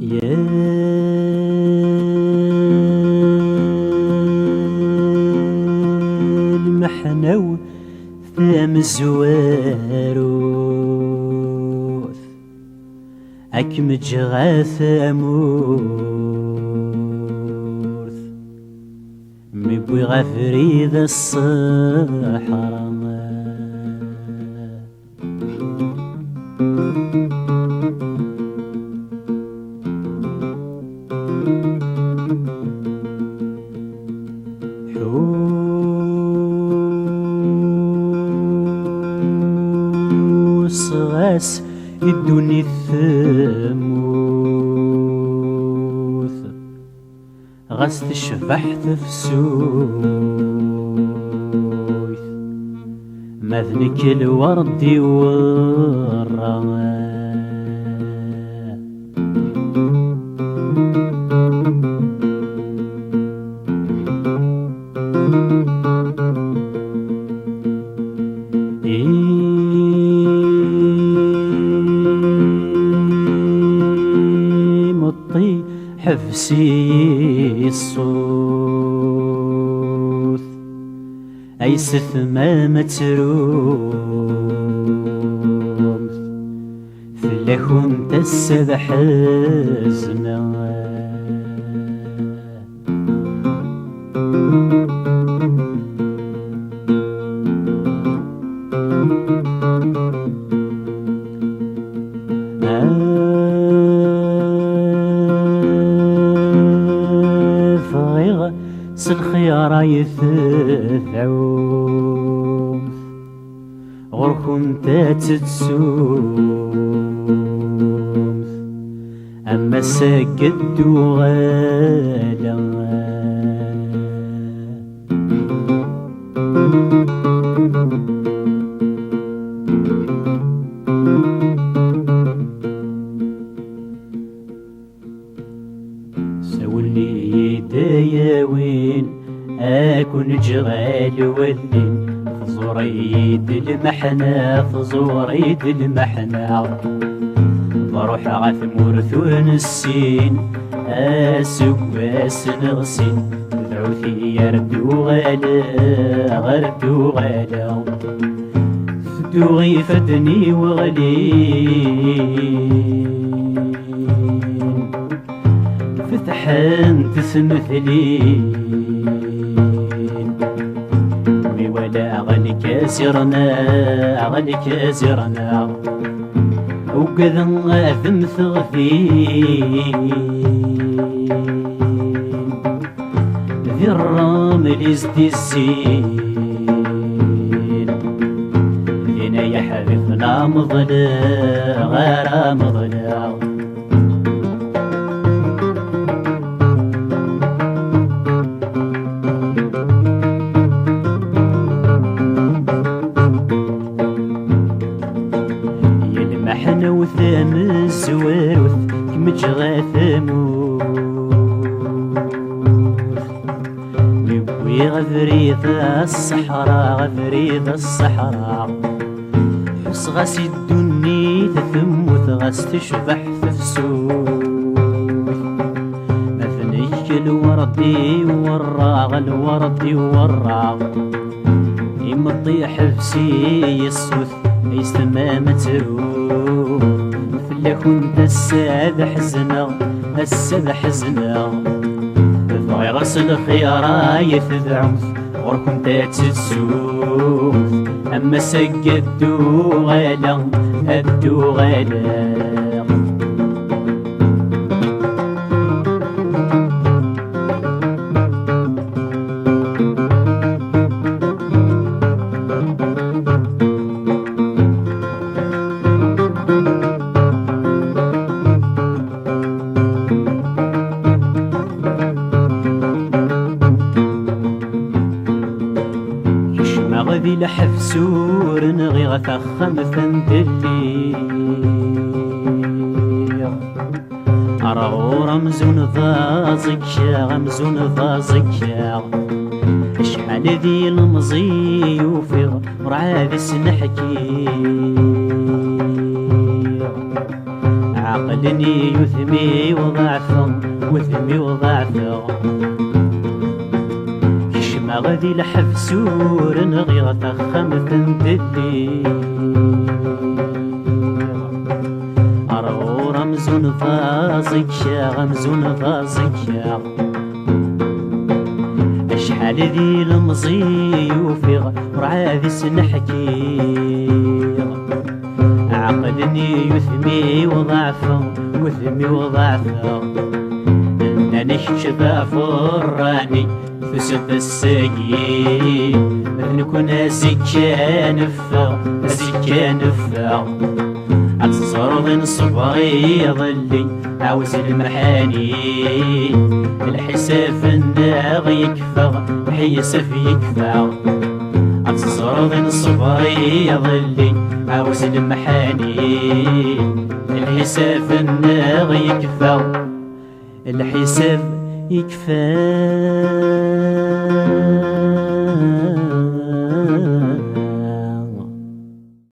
يا المحنو ثام الزواروث أكم جغاث أمورث مبوي غفريد الصحراء حوس غاس الدنيا الثموث غاس تشبح تفسوث مذنك الورد والرماد مطي حفسي الصوت أيسث ما متروم فلكم تسبح الزمان فغيغ سالخيار يثعوم غركم تتسوم أما سجد وغالا سولي يدايا وين أكون جغال ولين فزوريد المحنة فزوريد المحنة بروح غثمور ثون السين أسواس نغسين ذعوثي يردو غالا غردو غالا فدو غيفتني وغلين فتحان تسمثلين مي ولا غلك زرنا وكذا غاثم ثغفين ذي الرمل يزدزين ذينا يحذفنا مضلا غير مضلا يلمحنا وثام الزواروث كمجغى ثموث مبوي غفريد الصحراء غفريد الصحراء حس غاس الدني تثموث غاس تشبح تفسوث مثنيك الوردي والراغ الوردي والراغ يمطي حفسي الصوث يستمع متروف فلكم الساد حزنا الساد حزنا بغي غسل الخيارة يثدعوث غركم تتسوث أما سجدو غالا أدو غالا غذي لحف سور نغي غثخم ثندلي أرغو رمزون ضازك شا غمزون ضازك شا شحال ذي المزي وفي مرعاذ سنحكي عقلني يثمي وضعفه وثمي وضعفه كشما غادي الحفسور نغي غتخم تندلي أرغو رمزون فازك يا غمزون فازك يا أشحال ذي المزي وفيغ ورعاذي سنحكي عقلني يثمي وضعفه وثمي وضعفه أنا نكشف فراني فسد الساقي نكون زكان فا زكان فا الصرض صبري يظلي عاوز المحاني الحساب الناغ يكفى حيسف يكفى الصرض صبري يظلي عاوز المحاني الحساب الناغ يكفى الحساب يكفى